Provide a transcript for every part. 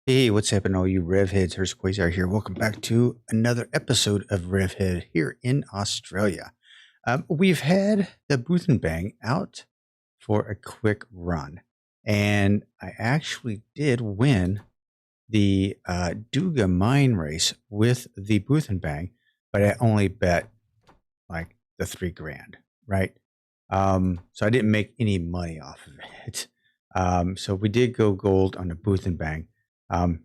Hey, what's happening, all you RevHeads? Hurst Quayzar here. Welcome back to another episode of RevHead here in Australia. We've had the Buthanbang out for a quick run, and I actually did win the Duga mine race with the Buthanbang, but I only bet like the $3,000, right? So I didn't make any money off of it. So we did go gold on the Buthanbang.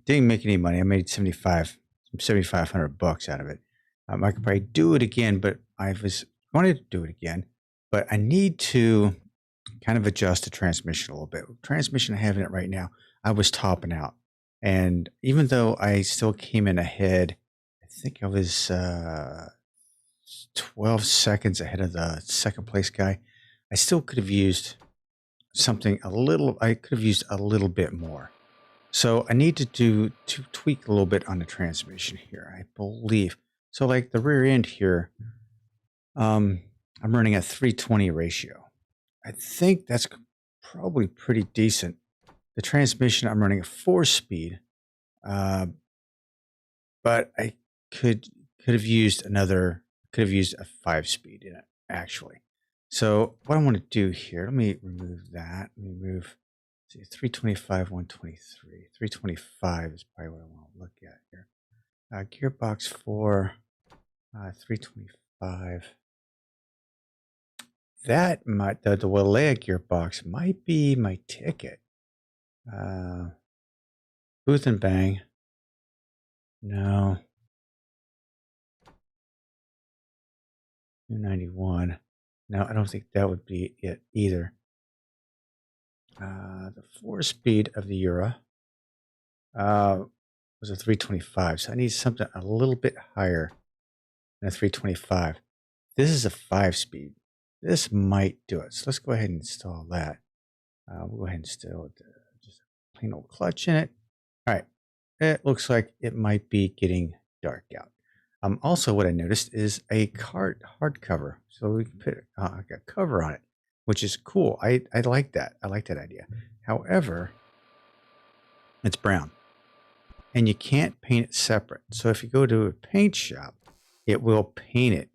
Didn't make any money. I made $7,500 out of it. I could probably do it again, but I was wanted to do it again, but I need to kind of adjust the transmission a little bit. Transmission I have in it right now, I was topping out. And even though I still came in ahead, I think I was 12 seconds ahead of the second place guy, I still could have used something I could have used a little bit more. So I need to tweak a little bit on the transmission here, I believe. So like the rear end here, I'm running a 320 ratio. I think that's probably pretty decent. The transmission, I'm running a 4-speed, but I could have used a 5-speed in it, actually. So what I want to do here, let me remove that. Let me move, see, 325, 123. 325 is probably what I want to look at here. Gearbox 4, 325. That might, the Walea gearbox might be my ticket. Buthanbang. No. 291. No, I don't think that would be it either. The 4-speed of the Eura was a 325, so I need something a little bit higher than a 325. This is a 5-speed. This might do it. So let's go ahead and install that. We'll go ahead and install just a plain old clutch in it. All right. It looks like it might be getting dark out. Also, what I noticed is a hardcover. So we can put a cover on it, which is cool. I like that. I like that idea. However, it's brown, and you can't paint it separate. So if you go to a paint shop, it will paint it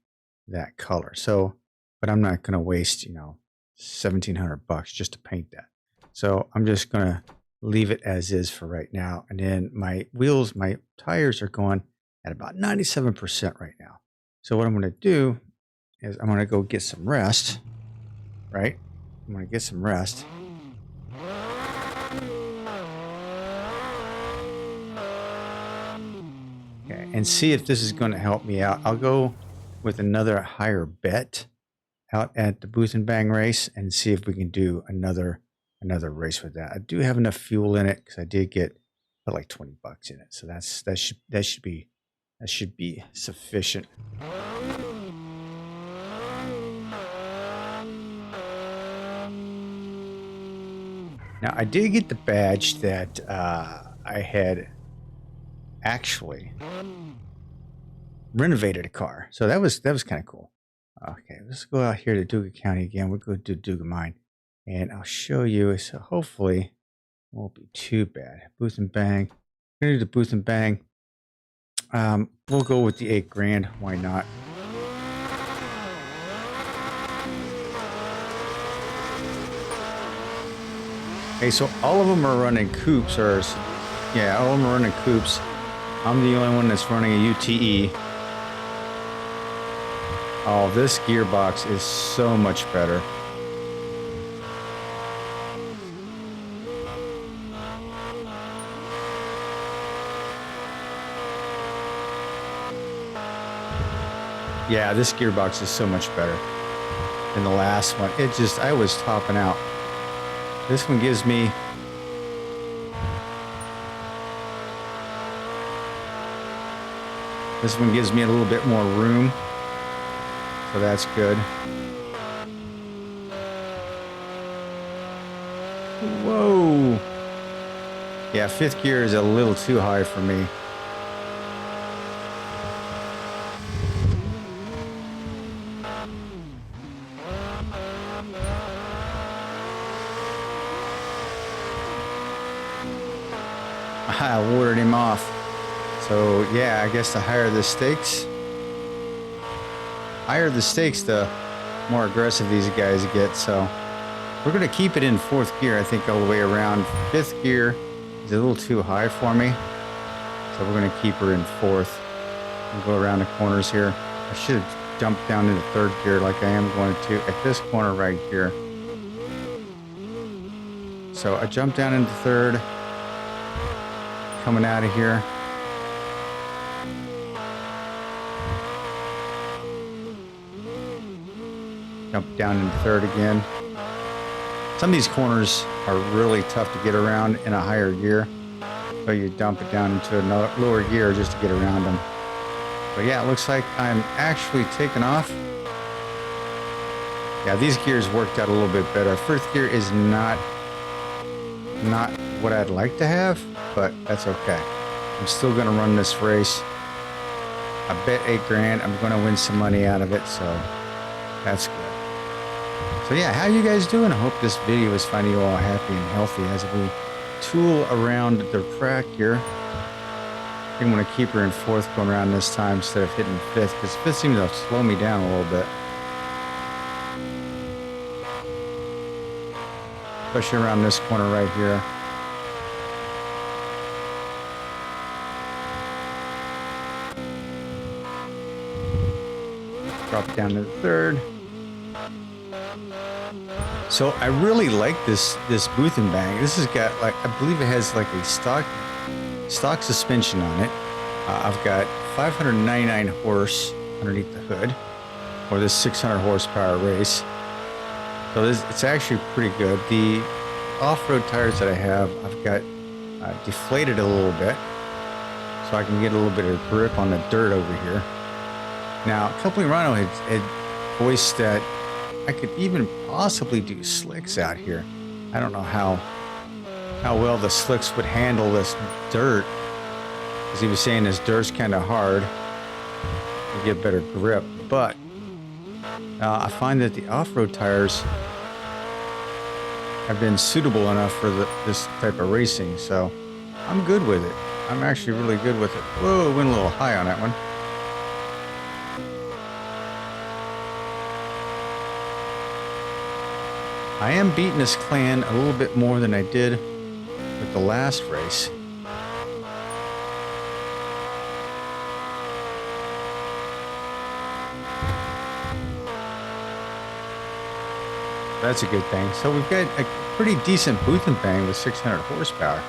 that color. So, but I'm not going to waste, $1,700 just to paint that. So I'm just going to leave it as is for right now. And then my tires are going at about 97% right now. So what I'm going to do is I'm going to go get some rest, right? I'm going to get some rest. Okay, and see if this is going to help me out. I'll go with another higher bet out at the Buthanbang race and see if we can do another race with that. I do have enough fuel in it because I did get like $20 in it. So that should be sufficient. Now I did get the badge that I had actually renovated a car, so that was kind of cool. Okay, let's go out here to Duga County again. We'll go to Duga Mine, and I'll show you. So hopefully it won't be too bad. Buthanbang. We're gonna do the Buthanbang. We'll go with the $8,000. Why not? Okay, so all of them are running coupes, all of them are running coupes. I'm the only one that's running a UTE. Oh, this gearbox is so much better. Yeah, this gearbox is so much better than the last one. I was topping out. This one gives me a little bit more room. So that's good. Whoa. Yeah, 5th gear is a little too high for me. I warded him off. So yeah, I guess the higher the stakes, the more aggressive these guys get. So we're going to keep it in 4th gear, I think, all the way around. 5th gear is a little too high for me. So we're going to keep her in 4th and go around the corners here. I should have jumped down into 3rd gear like I am going to at this corner right here. So I jumped down into 3rd, coming out of here. Jump down into 3rd again. Some of these corners are really tough to get around in a higher gear. So you dump it down into a lower gear just to get around them. But yeah, it looks like I'm actually taking off. Yeah, these gears worked out a little bit better. 1st gear is not what I'd like to have, but that's okay. I'm still going to run this race. I bet $8 grand. I'm going to win some money out of it, so that's good. So yeah, how you guys doing? I hope this video is finding you all happy and healthy as we tool around the track here. I think I'm going to keep her in 4th going around this time instead of hitting 5th, because 5th seems to slow me down a little bit. Especially around this corner right here. Drop down to the 3rd. So I really like this Buthanbang. This has got, like, I believe it has like a stock suspension on it. I've got 599 horse underneath the hood for this 600 horsepower race. So it's actually pretty good. The off-road tires that I have, I've got deflated a little bit so I can get a little bit of grip on the dirt over here. Now, Company Rhino had voiced that I could even possibly do slicks out here. I don't know how well the slicks would handle this dirt, because he was saying this dirt's kind of hard to get better grip. But I find that the off-road tires have been suitable enough for this type of racing, so I'm good with it. I'm actually really good with it. Whoa, went a little high on that one. I am beating this clan a little bit more than I did with the last race. That's a good thing. So we've got a pretty decent Buthanbang with 600 horsepower.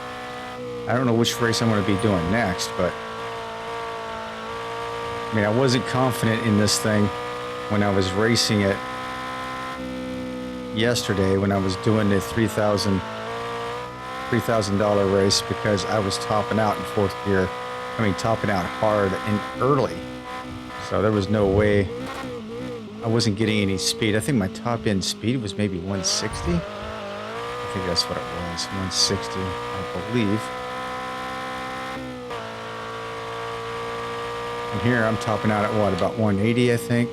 I don't know which race I'm going to be doing next, but I mean, I wasn't confident in this thing when I was racing it yesterday, when I was doing the $3,000 race, because I was topping out in 4th gear. I mean, topping out hard and early. So there was no way I wasn't getting any speed. I think my top end speed was maybe 160. I think that's what it was, 160, I believe. And here I'm topping out at what, about 180, I think.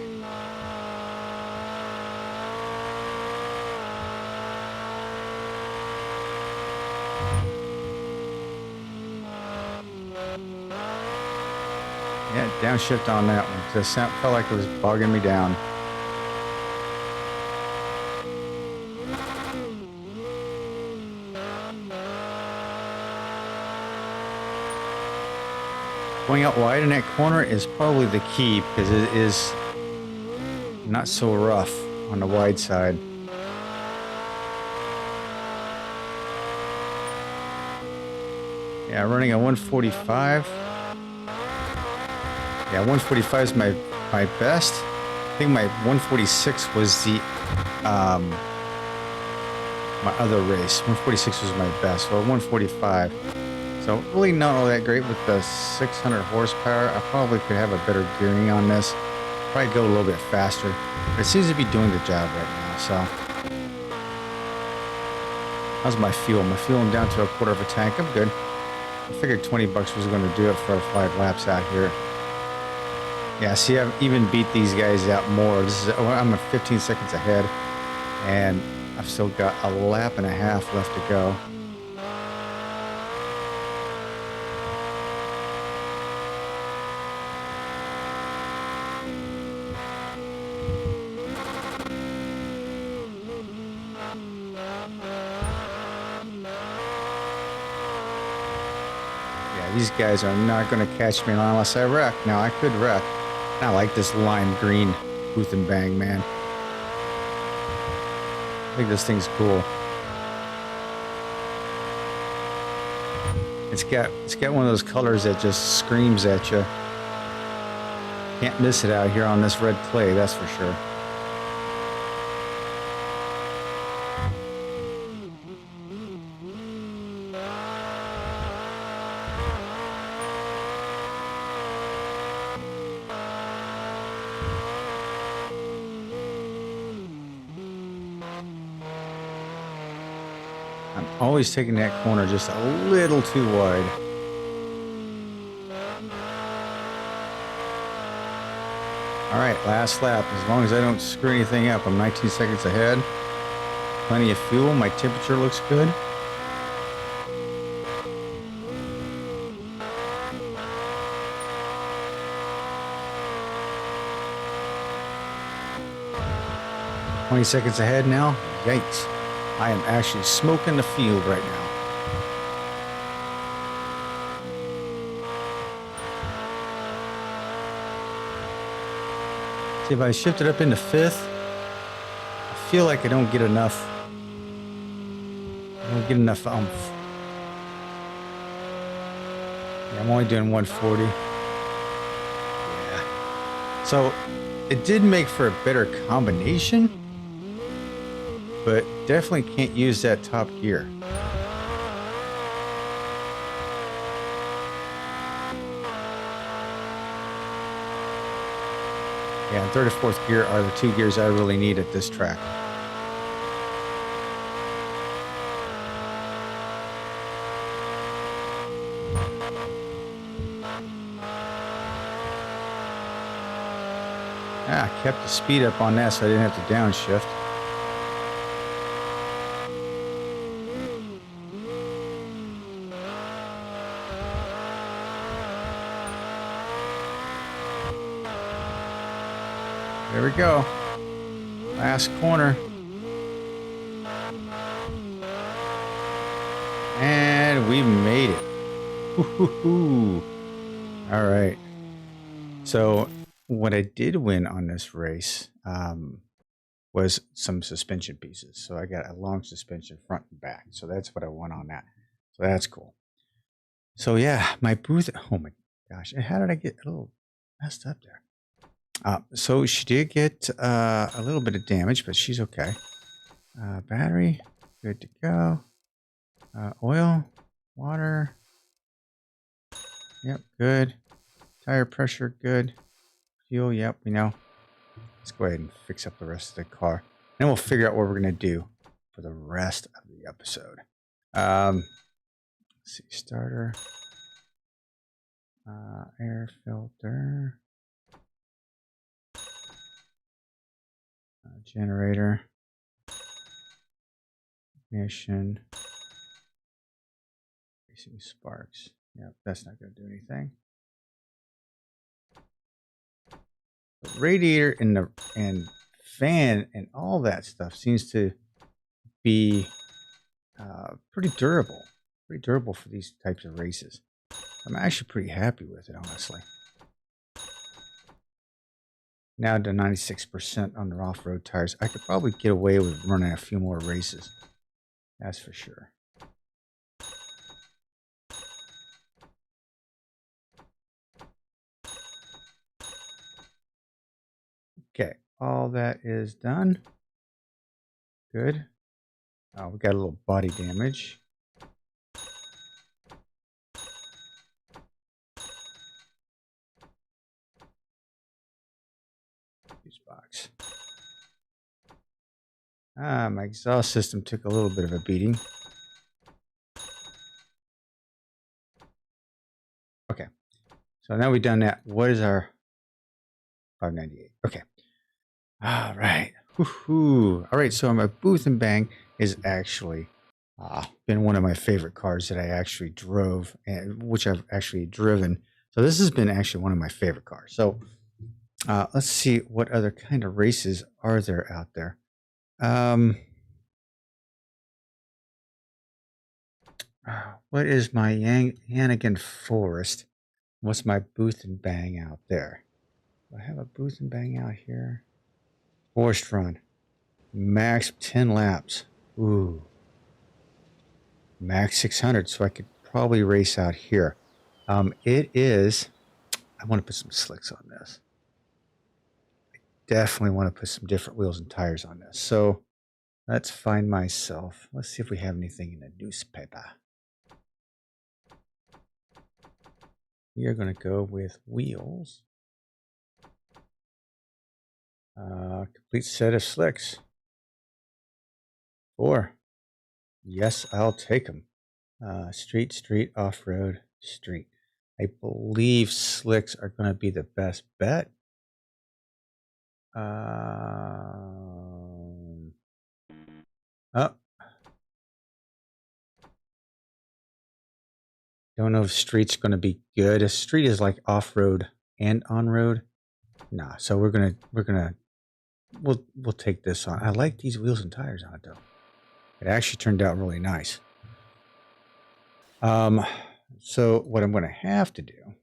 Yeah, downshift on that one. Just felt like it was bogging me down. Going out wide in that corner is probably the key, because it is not so rough on the wide side. Yeah, running a 145. Yeah, 145 is my best. I think my 146 was the my other race. 146 was my best, so 145. So really not all that great with the 600 horsepower. I probably could have a better gearing on this. Probably go a little bit faster. But it seems to be doing the job right now, so. How's my fuel? My fuel, I'm down to a quarter of a tank. I'm good. I figured 20 bucks was going to do it for 5 laps out here. Yeah, see, I've even beat these guys out more. I'm 15 seconds ahead, and I've still got a lap and a half left to go. Yeah, these guys are not going to catch me unless I wreck. Now, I could wreck. I like this lime green Buthanbang, man. I think this thing's cool. It's got one of those colors that just screams at you. Can't miss it out here on this red clay, that's for sure. I'm always taking that corner just a little too wide. All right, last lap. As long as I don't screw anything up, I'm 19 seconds ahead. Plenty of fuel. My temperature looks good. "20 seconds ahead now. Yikes. I am actually smoking the field right now. See, if I shift it up into 5th, I feel like I don't get enough. Oomph. Yeah, I'm only doing 140. Yeah. So it did make for a better combination, but definitely can't use that top gear. Yeah, and 3rd and 4th gear are the 2 gears I really need at this track. I kept the speed up on that so I didn't have to downshift. There we go. Last corner. And we made it. Woo-hoo-hoo. All right. So what I did win on this race was some suspension pieces. So I got a long suspension front and back. So that's what I won on that. So that's cool. So yeah, my booth. Oh my gosh. How did I get a little messed up there? So she did get a little bit of damage, but she's okay. Battery, good to go. Oil, water. Yep, good. Tire pressure, good. Fuel, yep, we know. Let's go ahead and fix up the rest of the car. Then we'll figure out what we're going to do for the rest of the episode. Let's see, starter. Air filter. Generator. Ignition. Racing sparks. Yep, that's not going to do anything. The radiator and fan and all that stuff seems to be pretty durable. Pretty durable for these types of races. I'm actually pretty happy with it, honestly. Now to 96% on the off-road tires. I could probably get away with running a few more races. That's for sure. Okay, all that is done. Good. We got a little body damage. Fuse box. My exhaust system took a little bit of a beating. Okay, so now we've done that. What is our 598? Okay. All right. Woohoo. All right, so my Buthanbang is actually been one of my favorite cars that I actually drove, and which I've actually driven. So this has been actually one of my favorite cars. So let's see, what other kind of races are there out there? What is my Yannigan Forest? What's my Buthanbang out there? Do I have a Buthanbang out here? Forest Run. Max 10 laps. Ooh. Max 600, so I could probably race out here. It is... I want to put some slicks on this. I definitely want to put some different wheels and tires on this. So let's find myself. Let's see if we have anything in the newspaper. We are going to go with wheels. Complete set of slicks. 4. Yes, I'll take them. Street, off-road, street. I believe slicks are going to be the best bet. Don't know if street's going to be good. A street is like off-road and on-road. Nah, so we'll take this on. I like these wheels and tires on it though. It actually turned out really nice. So what I'm going to have to do,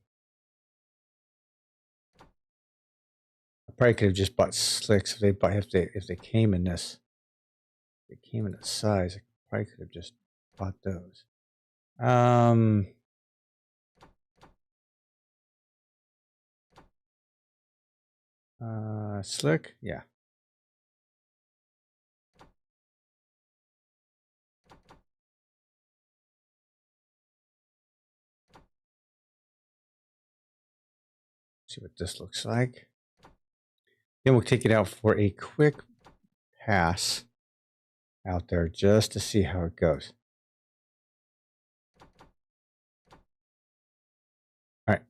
I probably could have just bought slicks if they came in this. If they came in this size, I probably could have just bought those. Slick, yeah. See what this looks like. Then we'll take it out for a quick pass out there just to see how it goes. All right.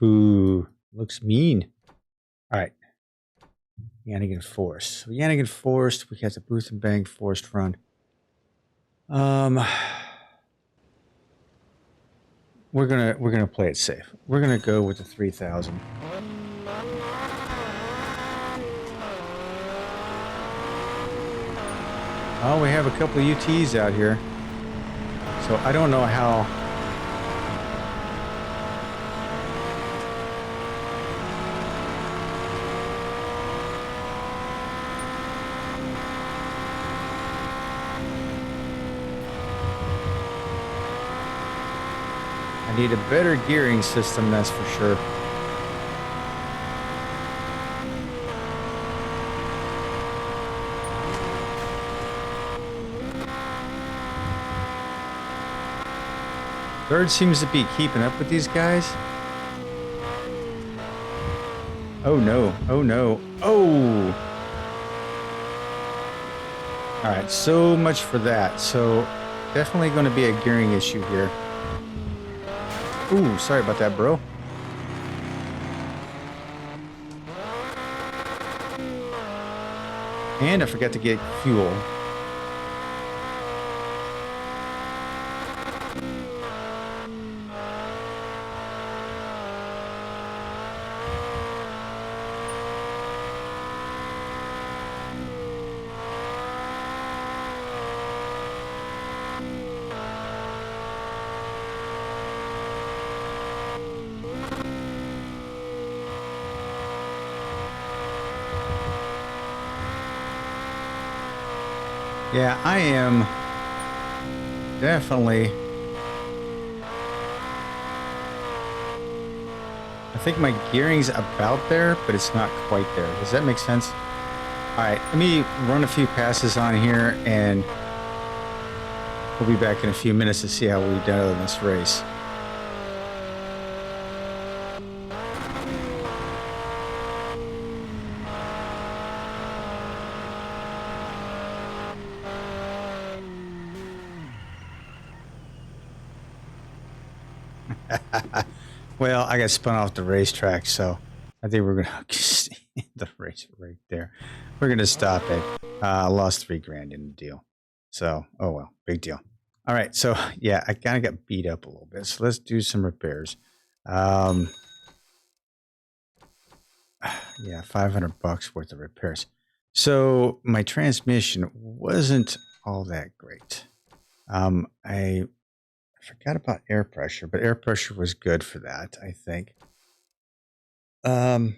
Ooh, looks mean. All right. Yannigan Forest. So Yannigan Forest, we have the Buthanbang Forest Run. We're gonna play it safe. We're gonna go with the 3000. Oh, we have a couple of UTs out here. So I don't know how. I need a better gearing system, that's for sure. Third seems to be keeping up with these guys. Oh no, oh no, oh! Alright, so much for that. So, definitely going to be a gearing issue here. Ooh, sorry about that, bro. And I forgot to get fuel. Yeah, I am definitely. I think my gearing's about there, but it's not quite there. Does that make sense? All right, let me run a few passes on here, and we'll be back in a few minutes to see how we've done in this race. Well, I got spun off the racetrack, so I think we're gonna see the race right there. We're gonna stop it. Lost $3,000 in the deal. So, oh well, big deal. All right, so yeah, I kind of got beat up a little bit. So let's do some repairs. Yeah, $500 worth of repairs. So my transmission wasn't all that great. I forgot about air pressure, but air pressure was good for that, I think. Yeah,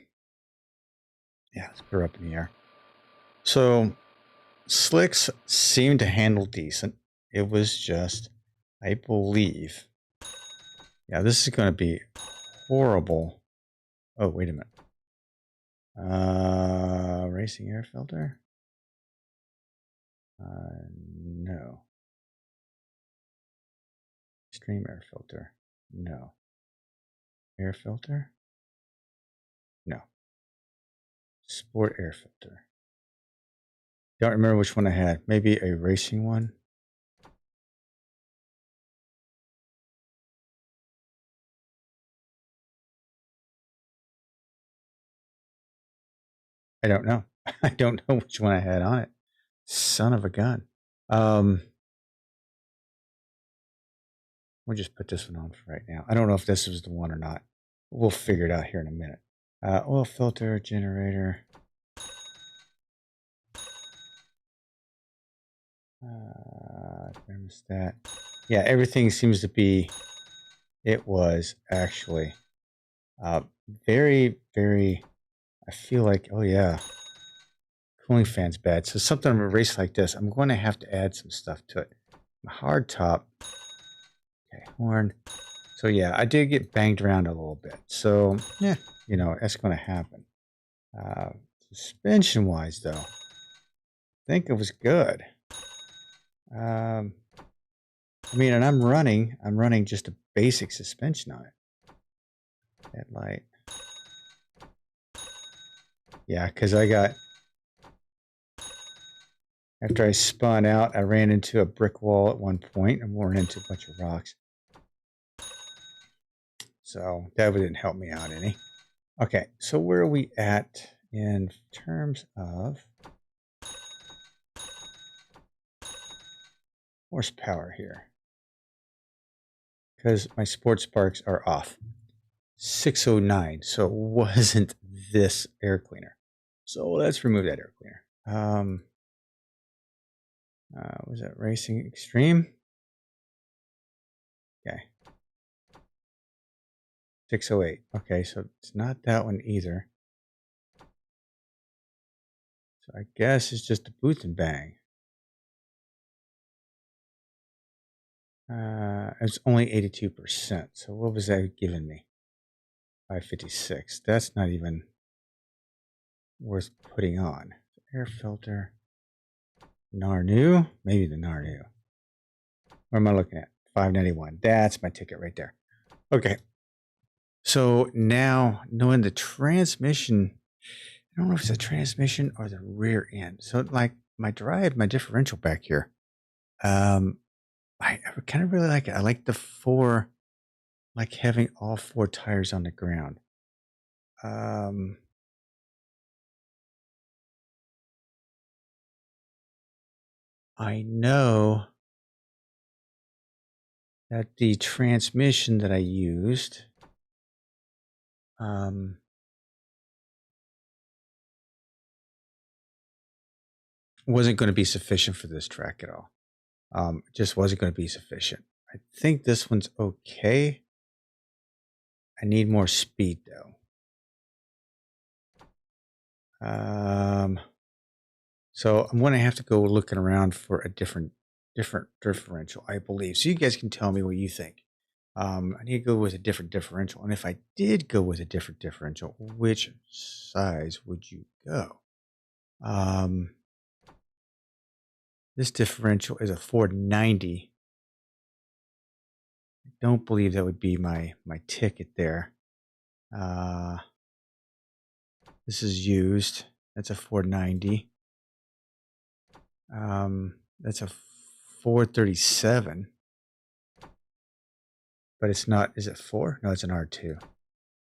let's put her up in the air. So slicks seemed to handle decent. It was just, I believe. Yeah, this is going to be horrible. Oh, wait a minute. Racing air filter? No. Extreme air filter? No. Air filter? No. Sport air filter. Don't remember which one I had. Maybe a racing one? I don't know. I don't know which one I had on it. Son of a gun. We'll just put this one on for right now. I don't know if this was the one or not. We'll figure it out here in a minute. Oil filter, generator. Thermostat. Yeah, everything seems to be, it was actually very, very, I feel like, oh yeah, cooling fan's bad. So something on a race like this, I'm going to have to add some stuff to it. Hard top. Okay, horn. So yeah, I did get banged around a little bit. So yeah, you know, that's going to happen. Suspension wise though, I think it was good. I mean, and I'm running just a basic suspension on it. Headlight. Yeah, because I got, after I spun out, I ran into a brick wall at one point and ran into a bunch of rocks. So that didn't help me out any. Okay, so where are we at in terms of horsepower here? Because my sports sparks are off. 609, so it wasn't this air cleaner. So let's remove that air cleaner. Was that Racing Extreme? Okay. 608. Okay, so it's not that one either. So I guess it's just a Buthanbang. It's only 82%. So what was that giving me? 556. That's not even worth putting on. Air filter. Narnu? Maybe the Narnu. What am I looking at? 591. That's my ticket right there. Okay. So now knowing the transmission, I don't know if it's a transmission or the rear end. So like my drive, my differential back here. I kind of really like it. I like the four, like having all four tires on the ground. I know that the transmission that I used, wasn't going to be sufficient for this track at all. Just wasn't going to be sufficient. I think this one's okay. I need more speed though. So I'm going to have to go looking around for a different differential, I believe. So you guys can tell me what you think. I need to go with a different differential. And if I did go with a different differential, which size would you go? This differential is a 490. I don't believe that would be my ticket there. This is used. That's a 490. That's a 437. But it's not, is it 4? No, it's an R2.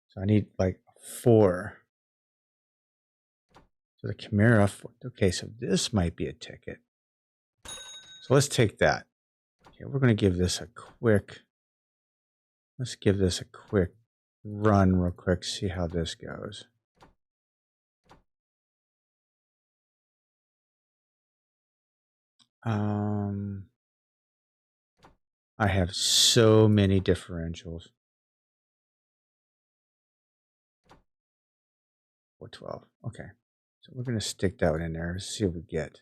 So I need like 4. So the Chimera, okay, so this might be a ticket. So let's take that. Okay, we're going to give this a quick, let's give this a quick run real quick, see how this goes. I have so many differentials. 412. Okay. So we're going to stick that one in there. Let's see what we get.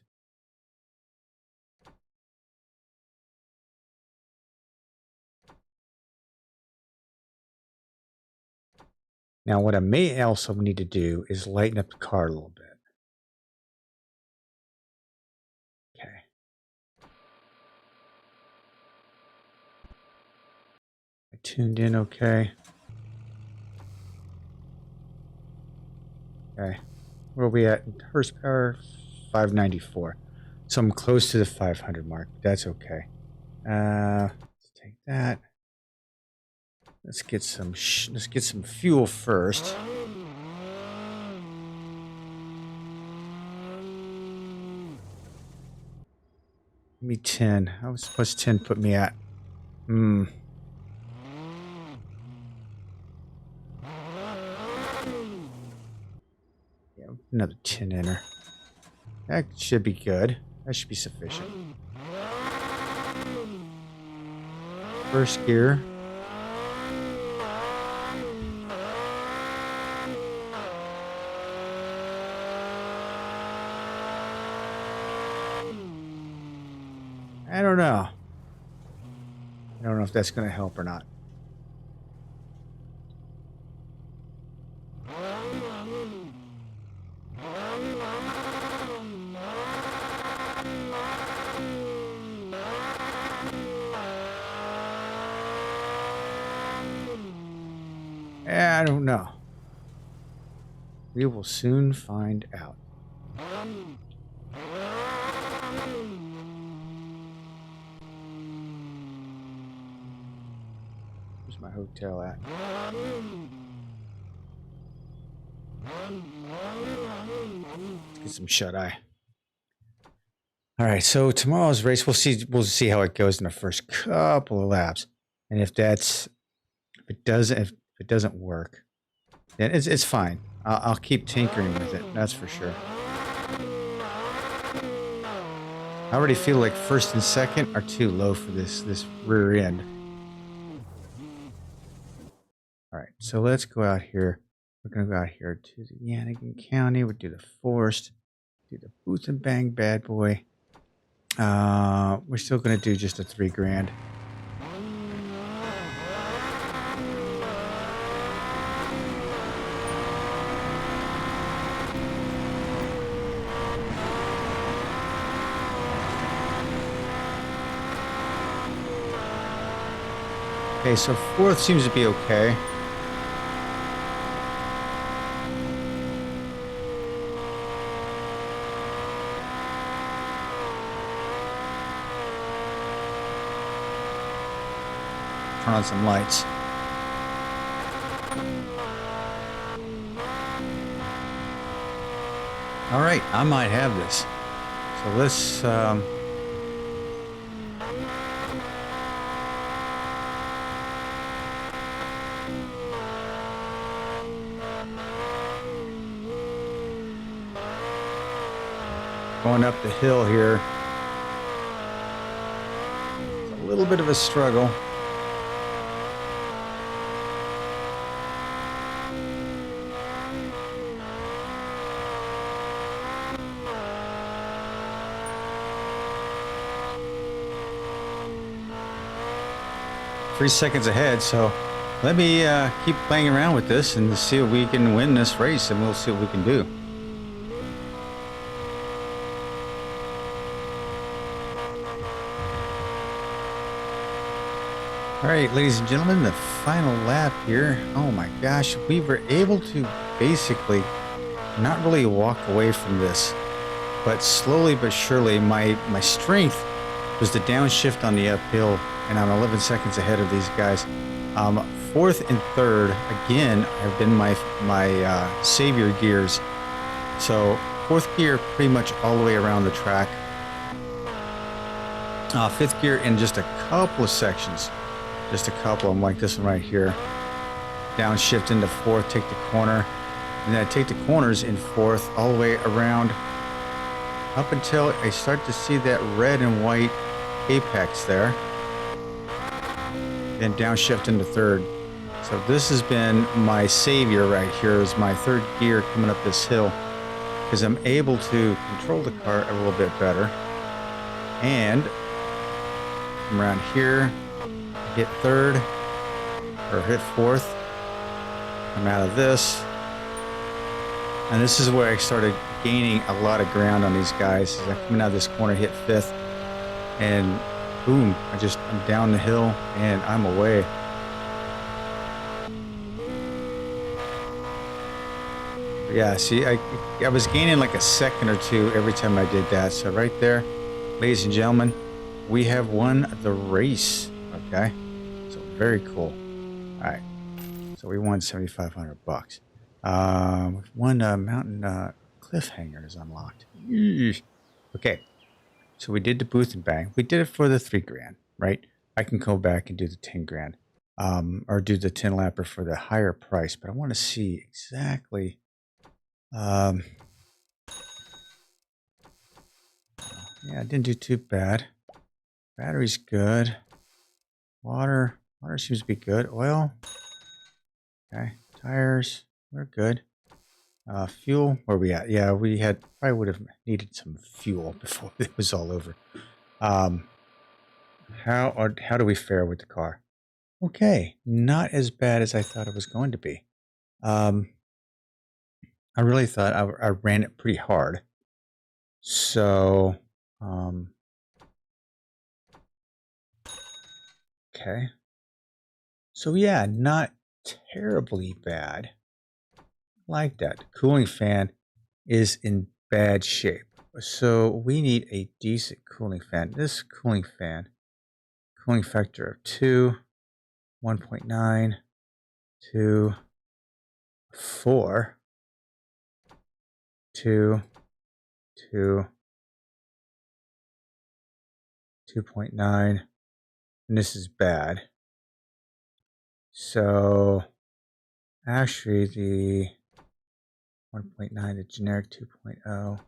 Now, what I may also need to do is lighten up the car a little bit. Okay. I tuned in okay. Okay. Where are we at? Horsepower 594. So I'm close to the 500 mark. That's okay. Let's take that. Let's get some fuel first. Give me 10. How was plus 10 put me at? Yeah, another 10 in her. That should be good. That should be sufficient. First gear. I don't know. I don't know if that's going to help or not. I don't know. We will soon find out. Where's my hotel at? Let's get some shut-eye. All right, so tomorrow's race, we'll see how it goes in the first couple of laps, and if it doesn't work, then it's fine. I'll keep tinkering with it. That's for sure. I already feel like first and second are too low for this rear end. All right, so let's go out here. We're gonna go out here to the Yannigan County. We'll do the Forest, do the Buthanbang bad boy. We're still gonna do just a $3,000. Okay, so fourth seems to be okay. Turn on some lights. All right, I might have this. So let's going up the hill here. It's a little bit of a struggle. Three seconds ahead, so let me keep playing around with this and see if we can win this race, and we'll see what we can do. All right, ladies and gentlemen, the final lap here. Oh my gosh, we were able to basically not really walk away from this, but slowly but surely my strength was the downshift on the uphill, and I'm 11 seconds ahead of these guys. Fourth and third, again, have been my savior gears. So fourth gear pretty much all the way around the track. Fifth gear in just a couple of sections. Just a couple of them, like this one right here. Downshift into fourth, take the corner. And then I take the corners in fourth all the way around up until I start to see that red and white apex there. Then downshift into third. So this has been my savior right here, is my third gear coming up this hill, because I'm able to control the car a little bit better. And from around here, hit third or hit fourth. I'm out of this. And this is where I started gaining a lot of ground on these guys. As I'm coming out of this corner, hit fifth, and boom, I'm down the hill and I'm away. Yeah, see, I was gaining like a second or two every time I did that. So right there, ladies and gentlemen, we have won the race. Okay, so very cool. All right, so we won $7,500. One mountain cliffhanger is unlocked. Eesh. Okay, so we did the Buthanbang. We did it for the $3,000, right? I can go back and do the 10 grand, or do the 10 lapper for the higher price. But I want to see exactly. Yeah, I didn't do too bad. Battery's good. Water seems to be good. Oil, okay. Tires, we're good. Fuel, where are we at? Yeah, probably would have needed some fuel before it was all over. How do we fare with the car? Okay, not as bad as I thought it was going to be. I really thought I ran it pretty hard. So, okay. So yeah, not terribly bad. Like that. The cooling fan is in bad shape. So we need a decent cooling fan. This cooling fan, cooling factor of 2, 1.9, 2, 4, 2, 2, 2.9, and this is bad. So actually the 1.9, the generic 2.0.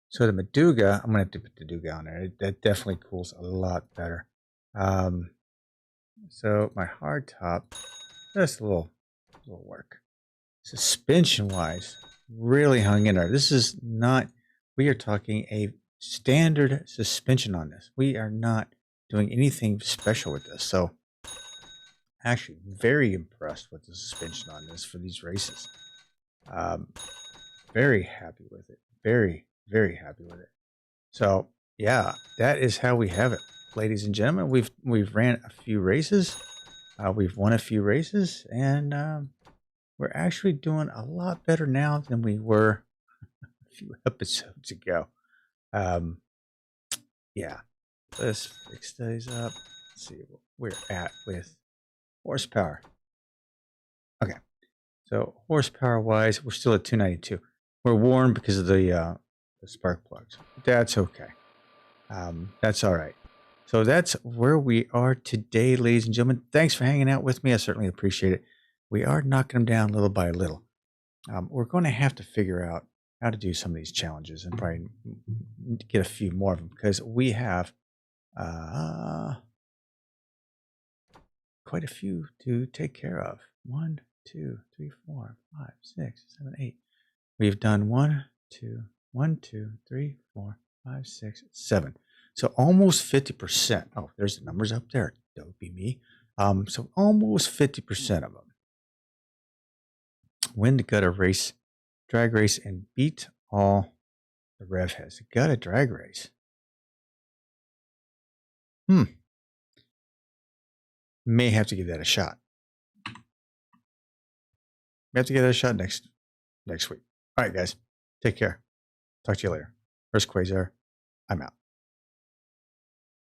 So the Maduga, I'm going to have to put the Maduga on there. That definitely cools a lot better. So my hard top, just a little work. Suspension wise, really hung in there. This is not, we are talking a standard suspension on this. We are not doing anything special with this. So actually very impressed with the suspension on this for these races. Very happy with it. Very, very happy with it. So yeah, that is how we have it, ladies and gentlemen. We've ran a few races. We've won a few races, and we're actually doing a lot better now than we were a few episodes ago. Yeah, let's fix those up. Let's see what we're at with horsepower. Okay, so horsepower wise, we're still at 292. We're warm because of the spark plugs. That's okay. That's all right. So that's where we are today, ladies and gentlemen. Thanks for hanging out with me. I certainly appreciate it. We are knocking them down little by little. We're going to have to figure out how to do some of these challenges and probably get a few more of them, because we have quite a few to take care of. 1, 2, 3, 4, 5, 6, 7, 8. We've done 1, 2, 3, 4, 5, 6, 7. So almost 50%. Oh, there's the numbers up there. That would be me. So almost 50% of them win the gutter race, drag race, and beat all the RevHeads. The gutter drag race. May have to give that a shot. May have to give that a shot next week. All right, guys. Take care. Talk to you later. Hurst Quayzar. I'm out.